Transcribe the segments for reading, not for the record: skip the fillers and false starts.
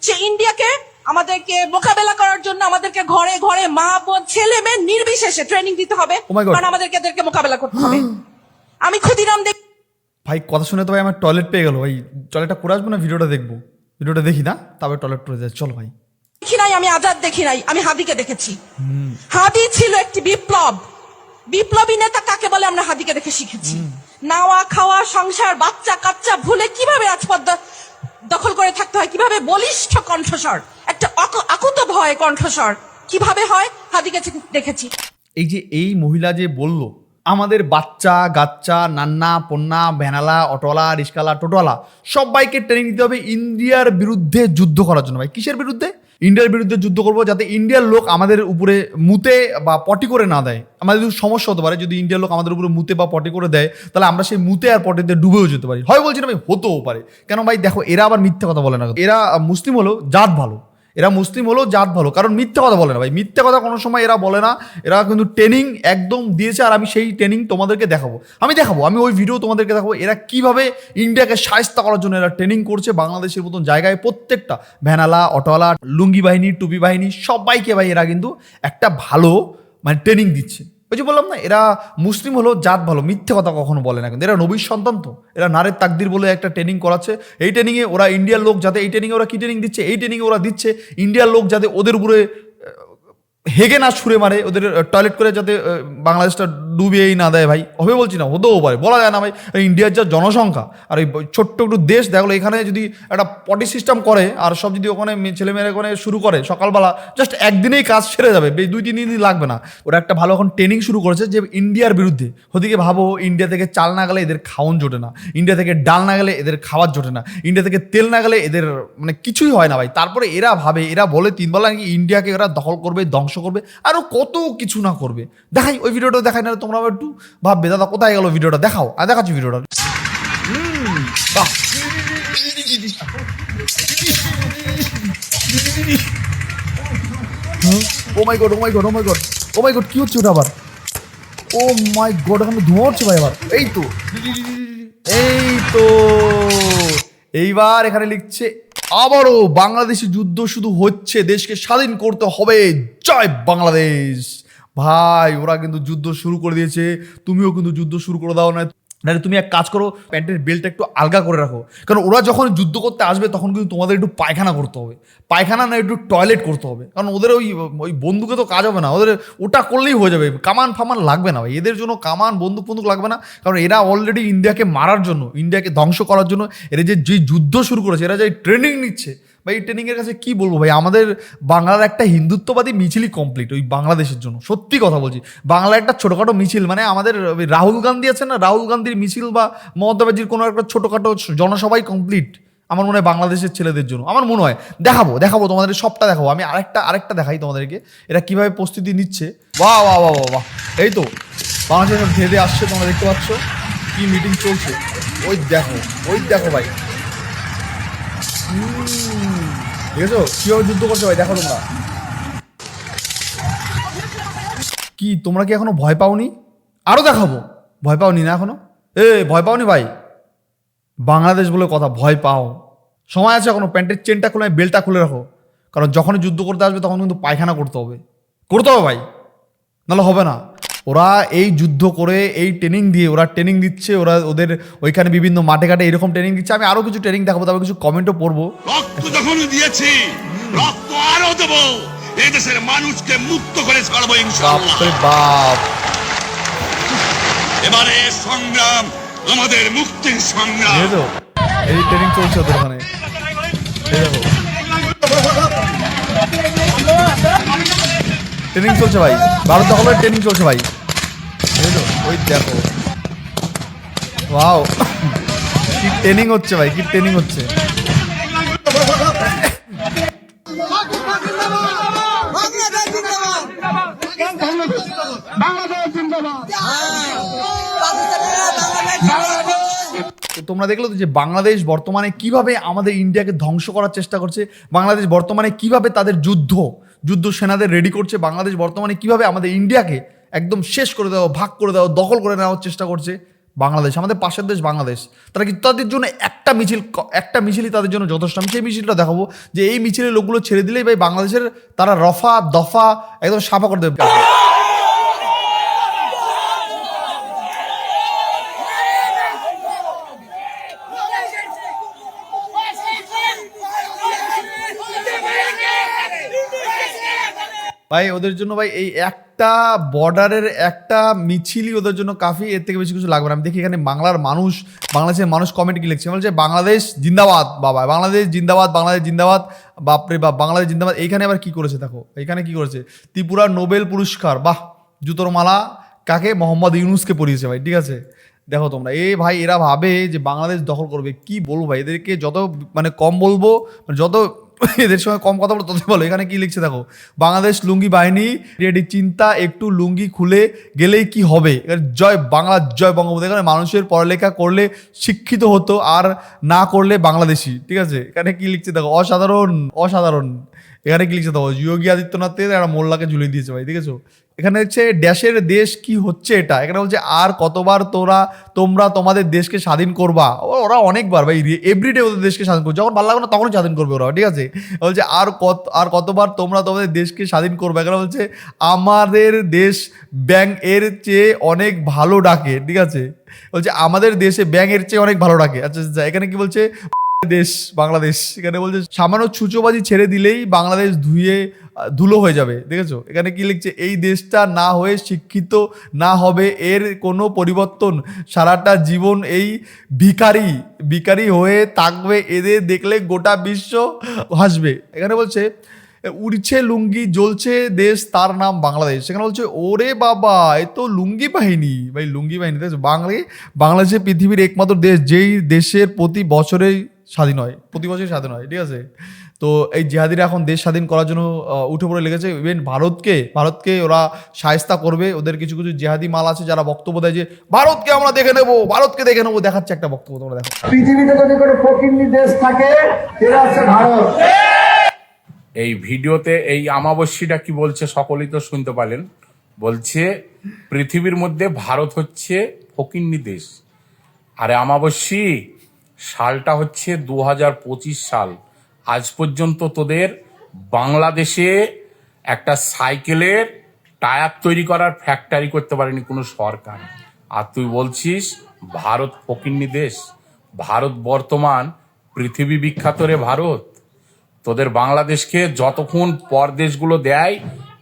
সে ইন্ডিয়াকে আমাদেরকে মোকাবেলা করার জন্য আমাদেরকে ঘরে ঘরে মা বোন ছেলে মেয়ে নির্বিশেষে ট্রেনিং দিতে হবে, কারণ আমাদেরকে এদেরকে মোকাবেলা করতে হবে। আমি ক্ষুদিরাম ভাই কথা শুনে তো ভাই আমার টয়লেট পেয়ে গেল ভাই। টয়লেটটা করে আসবো না ভিডিওটা দেখবো? ভিডিওটা দেখি না, তারপরে টয়লেট করে যাই। চলো ভাই। দেখি নাই, আমি আজাদ দেখি নাই, আমি হাদিকে দেখেছি। হাদি ছিল একটি বিপ্লবী নেতা কাকে বলে আমরা হাদিকে দেখে শিখেছি। নাওয়া খাওয়া সংসার বাচ্চা কাচ্চা ভুলে কিভাবে রাজপথ দখল করে থাকতে হয়, কিভাবে বলিষ্ঠ কণ্ঠস্বর, একটা আকুত ভয় কণ্ঠস্বর কিভাবে হয়, হাদিকে দেখেছি। এই যে এই মহিলা যে বলল আমাদের বাচ্চা গাচ্চা নান্না পন্না ভ্যানালা অটোলা রিস্কালা টোটোলা সবাইকে ট্রেনিং দিতে হবে ইন্ডিয়ার বিরুদ্ধে যুদ্ধ করার জন্য। ভাই কিসের বিরুদ্ধে? ইন্ডিয়ার বিরুদ্ধে যুদ্ধ করবো, যাতে ইন্ডিয়ার লোক আমাদের উপরে মুতে বা পটি করে না দেয়। আমাদের সমস্যা হতে পারে যদি ইন্ডিয়ার লোক আমাদের উপরে মুতে বা পটি করে দেয়, তাহলে আমরা সেই মুতে আর পটিতে ডুবেও যেতে পারি। হয় বলছি না ভাই, হতেও পারে। কেন ভাই দেখো, এরা আবার মিথ্যা কথা বলে না। এরা মুসলিম হলেও জাত ভালো, এরা মুসলিম হলেও জাত ভালো, কারণ মিথ্যা কথা বলে না ভাই। মিথ্যা কথা কোনো সময় এরা বলে না। এরা কিন্তু ট্রেনিং একদম দিয়েছে, আর আমি সেই ট্রেনিং তোমাদেরকে দেখাবো। আমি ওই ভিডিও তোমাদেরকে দেখাবো এরা কিভাবে ইন্ডিয়াকে শায়েস্তা করার জন্য এরা ট্রেনিং করছে বাংলাদেশের মতন জায়গায়। প্রত্যেকটা ভ্যানালা অটোয়ালা লুঙ্গি বাহিনী টুপি বাহিনী সবাইকে ভাই এরা কিন্তু একটা ভালো ট্রেনিং দিচ্ছে। ওই যে বললাম না, এরা মুসলিম হলেও জাত ভালো, মিথ্যে কথা কখনো বলে না। কিন্তু এরা নবীর সন্তান, তো এরা নারের তাকদির বলে একটা ট্রেনিং করাচ্ছে। এই ট্রেনিংয়ে ওরা ইন্ডিয়ার লোক যাতে, এই ট্রেনিংয়ে ওরা কি ট্রেনিং দিচ্ছে, এই ট্রেনিংয়ে ওরা দিচ্ছে ইন্ডিয়ার লোক যাতে ওদের উপরে হেগে না ছুঁড়ে মারে, ওদের টয়লেট করে যাতে বাংলাদেশটা ডুবিয়েই না দেয়। ভাই হবে বলছি না, হতেও পারে, বলা যায় না ভাই। ইন্ডিয়ার যা জনসংখ্যা আর এই ছোট্ট একটু দেশ দেখলো, এখানে যদি একটা পটি সিস্টেম করে আর সব যদি ওখানে ছেলেমেয়েরা ওখানে শুরু করে সকালবেলা, জাস্ট একদিনেই কাজ সেরে যাবে, 2-3 দিন লাগবে না। ওরা একটা ভালো এখন ট্রেনিং শুরু করেছে যে ইন্ডিয়ার বিরুদ্ধে। ওদিকে ভাবো, ইন্ডিয়া থেকে চাল না গেলে এদের খাওয়ান জোটে না, ইন্ডিয়া থেকে ডাল না গেলে এদের খাবার জোটে না, ইন্ডিয়া থেকে তেল না গেলে এদের কিছুই হয় না ভাই। তারপরে এরা ভাবে, এরা বলে 3 বেলা নাকি ইন্ডিয়াকে এরা দখল করবে, ধ্বংস করবে, আরো কত কিছু না করবে। দেখাই, ওই ভিডিওটা দেখাই না, তোমরা একটু ভাববে দাদা কোথায় গেল ভিডিওটা, দেখাও। আর দেখাচ্ছি ভিডিওটা। ও মাই গড, ও মাই গড, ও মাই গড, ও মাই গড, কি হচ্ছে ওটা আবার? ও মাই গড, এখানে ধোঁয়া হচ্ছে ভাই আবার। এই তো এইবার এখানে লিখছে আবারও বাংলাদেশি যুদ্ধ শুধু হচ্ছে, দেশকে স্বাধীন করতে হবে, জয় বাংলাদেশ। ভাই ওরা কিন্তু যুদ্ধ শুরু করে দিয়েছে, তুমিও কিন্তু যুদ্ধ শুরু করে দাও না। তুমি এক কাজ করো, প্যান্টের বেল্টটা একটু আলগা করে রাখো, কারণ ওরা যখন যুদ্ধ করতে আসবে তখন কিন্তু তোমাদের একটু পায়খানা করতে হবে। পায়খানা না, একটু টয়লেট করতে হবে, কারণ ওদের ওই বন্দুকে তো কাজ হবে না, ওদের ওটা করলেই হয়ে যাবে। কামান ফামান লাগবে না ভাই, এদের জন্য কামান বন্দুক লাগবে না, কারণ এরা অলরেডি ইন্ডিয়াকে মারার জন্য, ইন্ডিয়াকে ধ্বংস করার জন্য এরা যে যুদ্ধ শুরু করেছে, এরা যে ট্রেনিং নিচ্ছে ভাই, এই ট্রেনিংয়ের কাছে কি বলবো ভাই। আমাদের বাংলার একটা হিন্দুত্ববাদী মিছিলই কমপ্লিট ওই বাংলাদেশের জন্য, সত্যি কথা বলছি। বাংলা একটা ছোটোখাটো মিছিল, আমাদের রাহুল গান্ধী আছে না, রাহুল গান্ধীর মিছিল বা মমতা ব্যানার্জির কোনো একটা ছোটোখাটো জনসভাই কমপ্লিট আমার মনে হয় বাংলাদেশের ছেলেদের জন্য। আমার মনে হয় দেখাবো তোমাদের, সবটা দেখাবো। আমি আরেকটা দেখাই তোমাদেরকে, এরা কিভাবে প্রস্তুতি নিচ্ছে। বাহ বাহ বাহ বাহ, এই তো বাংলাদেশের ধেদে আসছে, তোমরা দেখতে পাচ্ছ কি মিটিং চলছে। ওই দেখো ভাই, দেখেছো কিভাবে যুদ্ধ করছে ভাই, দেখো তোমরা। কি তোমরা কি এখনো ভয় পাওনি? আরো দেখাবো। ভয় পাওনি না এখনো? ভয় পাওনি ভাই? বাংলাদেশ বলে কথা, ভয় পাও? সময় আছে এখনো। প্যান্টের চেনটা খুলে বেল্টটা খুলে রাখো, কারণ যখনই যুদ্ধ করতে আসবে তখন কিন্তু পায়খানা করতে হবে ভাই, নাহলে হবে না। ওরা এই যুদ্ধ করে, এই ট্রেনিং দিয়ে, ওরা ট্রেনিং দিচ্ছে, ওরা ওদের ওইখানে বিভিন্ন মাঠে ঘাটে এরকম ট্রেনিং দিচ্ছে। আমি আরো কিছু ট্রেনিং দেখাবো, তারপর কিছু কমেন্টও পড়বো। রক্ত যখন দিয়েছি, রক্ত আরো দেবো, এই দেশের মানুষকে মুক্ত করে ছাড়বো ইনশাআল্লাহ। বাপ, এবারে সংগ্রাম আমাদের মুক্তির সংগ্রাম। এই ট্রেনিং চলছে ওদের ওখানে, ট্রেনিং চলছে ভাই, ভারত দখলের ট্রেনিং চলছে ভাই। ওই দেখো, ওয়াও, কি ট্রেনিং হচ্ছে ভাই, কি ট্রেনিং হচ্ছে। তোমরা দেখলো তো যে বাংলাদেশ বর্তমানে কিভাবে আমাদের ইন্ডিয়াকে ধ্বংস করার চেষ্টা করছে, বাংলাদেশ বর্তমানে কিভাবে তাদের যুদ্ধ সেনাদের রেডি করছে, বাংলাদেশ বর্তমানে কিভাবে আমাদের ইন্ডিয়াকে একদম শেষ করে দেওয়া, ভাগ করে দেওয়া, দখল করে নেওয়ার চেষ্টা করছে। বাংলাদেশ, আমাদের পাশের দেশ বাংলাদেশ, তারা কি তাদের জন্য একটা মিছিলই তাদের জন্য যথেষ্ট। আমি সেই মিছিলটা দেখাবো যে এই মিছিলের লোকগুলো ছেড়ে দিলেই ভাই বাংলাদেশের তারা রফা দফা একদম সাফা করে দেবে। ভাই ওদের জন্য ভাই এই একটা বর্ডারের একটা মিছিলই ওদের জন্য কাফি, এর থেকে বেশি কিছু লাগবে না। আমি দেখি এখানে বাংলাদেশের মানুষ কমেন্ট কি লিখছে, বলছে বাংলাদেশ জিন্দাবাদ বাবা, বাংলাদেশ জিন্দাবাদ, বাংলাদেশ জিন্দাবাদ, বাপরে বাপ বাংলাদেশ জিন্দাবাদ। এইখানে আবার কি করেছে দেখো, এইখানে কি করেছে, ত্রিপুরা নোবেল পুরস্কার, বাহ, জুতোর মালা কাকে, মোহাম্মদ ইউনুসকে পরিয়েছে ভাই, ঠিক আছে। দেখো তোমরা ভাই এরা ভাবে যে বাংলাদেশ দখল করবে, কি বলবো ভাই এদেরকে, যত কম বলবো, যত এদের সঙ্গে কম কথা বলো ততই বলো। এখানে কি লিখছে দেখো, বাংলাদেশ লুঙ্গি বাহিনী রেডি, চিন্তা একটু লুঙ্গি খুলে গেলেই কি হবে, জয় বাংলা জয় বঙ্গবন্ধু। এখানে মানুষের পড়ালেখা করলে শিক্ষিত হতো আর না করলে বাংলাদেশি, ঠিক আছে। এখানে কি লিখছে দেখো, অসাধারণ। এখানে কি লিখছে দেখো, যোগী আদিত্যনাথের একটা মোল্লাকে ঝুলিয়ে দিয়েছে ভাই, ঠিক আছে। এখানে হচ্ছে ড্যাশের দেশ কি হচ্ছে এটা, এখানে বলছে আর কতবার তোমরা তোমাদের দেশকে স্বাধীন করবা। ওরা অনেকবার ভাই, এভরিডে ওদের দেশকে স্বাধীন করবে, যখন ভালো লাগবে না তখনই স্বাধীন করবে ওরা, ঠিক আছে। বলছে আর কতবার তোমরা তোমাদের দেশকে স্বাধীন করবে। এখানে বলছে আমাদের দেশ ব্যাং এর চেয়ে অনেক ভালো ডাকে, ঠিক আছে। বলছে আমাদের দেশে ব্যাং এর চেয়ে অনেক ভালো ডাকে। আচ্ছা, এখানে কি বলছে, দেশ বাংলাদেশ, এখানে বলছে সামান্য ছুঁচোবাজি ছেড়ে দিলেই বাংলাদেশ ধুলো হয়ে যাবে, দেখেছো। এখানে কি লিখছে, এই দেশটা না হয়ে শিক্ষিত না হবে এর কোনো পরিবর্তন, সারাটা জীবন এই ভিখারি হয়ে থাকবে, এদের দেখলে গোটা বিশ্ব হাসবে। এখানে বলছে উড়ছে লুঙ্গি জ্বলছে দেশ, তার নাম বাংলাদেশ। সেখানে বলছে ওরে বাবা এ তো লুঙ্গি বাহিনী ভাই, লুঙ্গি বাহিনী, দেখছো। বাংলাদেশে পৃথিবীর একমাত্র দেশ যেই দেশের প্রতি বছরই স্বাধীন হয়, ঠিক আছে। তো এই জিহাদিরা এখন দেশ স্বাধীন করার জন্য উঠে পড়ে লেগেছে। ইভেন ভারতকে ওরা শায়েস্তা করবে। ওদের কিছু জিহাদি মাল আছে যারা বক্তব্য দেয় যে ভারতকে আমরা দেখে নেবো, দেখাচ্ছে একটা বক্তব্য, তোমরা দেখো। পৃথিবীতে যদি কোনো ফকিন্নি দেশ থাকে সেটা হচ্ছে ভারত। এই ভিডিওতে এই আমাবস্যীটা কি বলছে সকলেই তো শুনতে পারলেন। বলছে পৃথিবীর মধ্যে ভারত হচ্ছে ফকিন্নি দেশ। আরে আমাবস্যী, সালটা হচ্ছে 2025 সাল। আজ পর্যন্ত তোদের বাংলাদেশে একটা সাইকেলের টায়ার তৈরি করার ফ্যাক্টরি করতে পারেনি কোনো সরকার, আর তুই বলছিস ভারত ফকিন্নি দেশ। ভারত বর্তমান পৃথিবী বিখ্যাত রে ভারত। তোদের বাংলাদেশকে যতক্ষণ পর দেশগুলো দেয়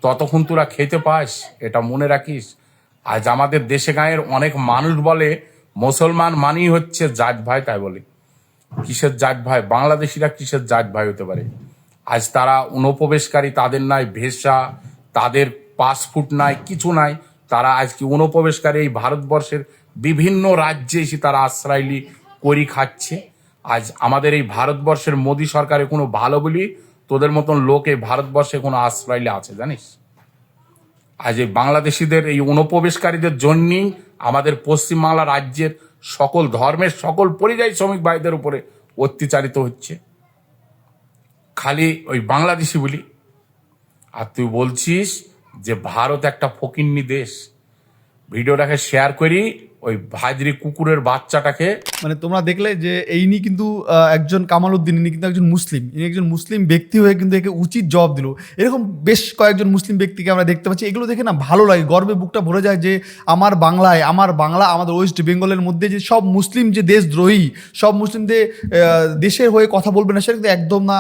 ততক্ষণ তোরা খেতে পাস, এটা মনে রাখিস। আজ আমাদের দেশে গাঁয়ের অনেক মানুষ বলে মুসলমান মানেই হচ্ছে জাত ভাই, তাই বলে কিসের জাত ভাই, বাংলাদেশিরা কিসের জাত ভাই হতে পারে। আজ তারা অনুপ্রবেশকারী, তাদের নাই ভিসা, তাদের পাসপোর্ট নাই, কিছু নাই, তারা আজকে অনুপ্রবেশকারী এই ভারতবর্ষের বিভিন্ন রাজ্যে এসে তারা আশ্রয় করি খাচ্ছে। আজ আমাদের এই ভারতবর্ষের মোদী সরকারে কোনো ভালো বলি তোদের মতন লোক এই ভারতবর্ষে কোনো আশ্রয় আছে জানিস। আজ এই বাংলাদেশিদের এই অনুপ্রবেশকারীদের জন্যই আমাদের পশ্চিমবাংলা রাজ্যের সকল ধর্মের সকল পরিযায়ী শ্রমিক ভাইদের উপরে অত্যাচারিত হচ্ছে, খালি ওই বাংলাদেশি বলি। আর তুই বলছিস যে ভারত একটা ফকিন্নি দেশ। ভিডিওটাকে শেয়ার করি ওই ভাজরি কুকুরের বাচ্চাটাকে। মানে তোমরা দেখলে যে ইনি কিন্তু একজন কামালউদ্দিন, ইনি কিন্তু একজন মুসলিম ব্যক্তি হয়ে কিন্তু একে উচিত জবাব দিল। এরকম বেশ কয়েকজন মুসলিম ব্যক্তিকে আমরা দেখতে পাচ্ছি। এগুলো দেখে না ভালো লাগে, গর্বে বুকটা ভরে যায় যে আমার বাংলা আমাদের ওয়েস্ট বেঙ্গলের মধ্যে যে সব মুসলিম যে দেশদ্রোহী, সব মুসলিমদের দেশের হয়ে কথা বলবে না, সেটা কিন্তু একদম না।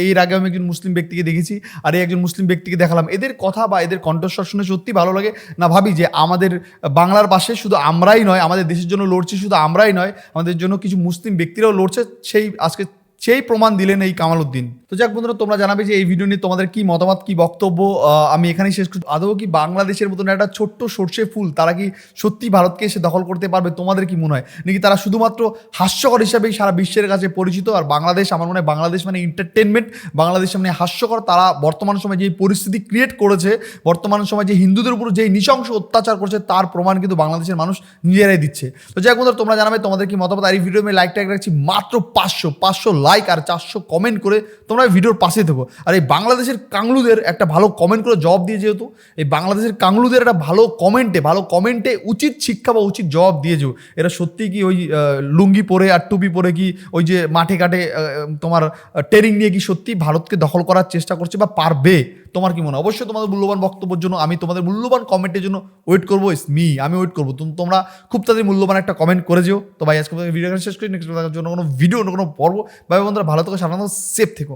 এর আগে আমি একজন মুসলিম ব্যক্তিকে দেখেছি, আর এই একজন মুসলিম ব্যক্তিকে দেখালাম। এদের কথা বা এদের কণ্ঠস্বর শুনে সত্যি ভালো লাগে। না ভাবি যে আমাদের বাংলার পাশে শুধু আমরাই নয়, আমাদের দেশের জন্য লড়ছি শুধু আমরাই নয়, আমাদের জন্য কিছু মুসলিম ব্যক্তিরাও লড়ছে। সেই প্রমাণ দিলেন এই কামালউদ্দিন। তো যাক বন্ধুরা, তোমরা জানাবে যে এই ভিডিও নিয়ে তোমাদের কি মতামত, কি বক্তব্য। আমি এখানেই শেষ করছি। আদৌ কি বাংলাদেশের মতন একটা ছোট্ট সর্ষে ফুল তারা কি সত্যি ভারতকে এসে দখল করতে পারবে? তোমাদের কি মনে হয়? নাকি তারা শুধুমাত্র হাস্যকর হিসাবেই সারা বিশ্বের কাছে পরিচিত? আর বাংলাদেশ, আমার মনে হয় বাংলাদেশ মানে এন্টারটেনমেন্ট, বাংলাদেশ মানে হাস্যকর। তারা বর্তমান সময় যে পরিস্থিতি ক্রিয়েট করেছে, বর্তমান সময় যে হিন্দুদের উপর যে নৃশংস অত্যাচার করছে, তার প্রমাণ কিন্তু বাংলাদেশের মানুষ নিজেরাই দিচ্ছে। তো যাক বন্ধুরা, তোমরা জানাবে তোমাদের কি মতামত। আর এই ভিডিও আমি লাইক রাখছি মাত্র 500 লাইক আর 400 কমেন্ট করে তোমরা ভিডিওর পাশে থেকো। আর এই বাংলাদেশের কাংলুদের একটা ভালো কমেন্ট করে জবাব দিয়ে, যেহেতু এই বাংলাদেশের কাংলুদের একটা ভালো কমেন্টে উচিত শিক্ষা বা উচিত জবাব দিয়ে যেও। এরা সত্যি কি ওই লুঙ্গি পরে আর টুপি পরে কি ওই যে মাঠে ঘাটে তোমার ট্রেনিং নিয়ে কি সত্যি ভারতকে দখল করার চেষ্টা করছে বা পারবে? তোমার কি মনে হয়? অবশ্যই তোমাদের মূল্যবান বক্তব্যের জন্য আমি তোমাদের মূল্যবান কমেন্টের জন্য ওয়েট করবো। আমি ওয়েট করবো, তোমরা খুব তাড়াতাড়ি মূল্যবান একটা কমেন্ট করে যেও। তো ভাই আজকে ভিডিও শেষ করি, নেক্সট দেখার জন্য কোনো ভিডিও কোনো পর্ব। ভাই বন্ধুরা ভালো থেকো, সাধারণত সেফ থেকো।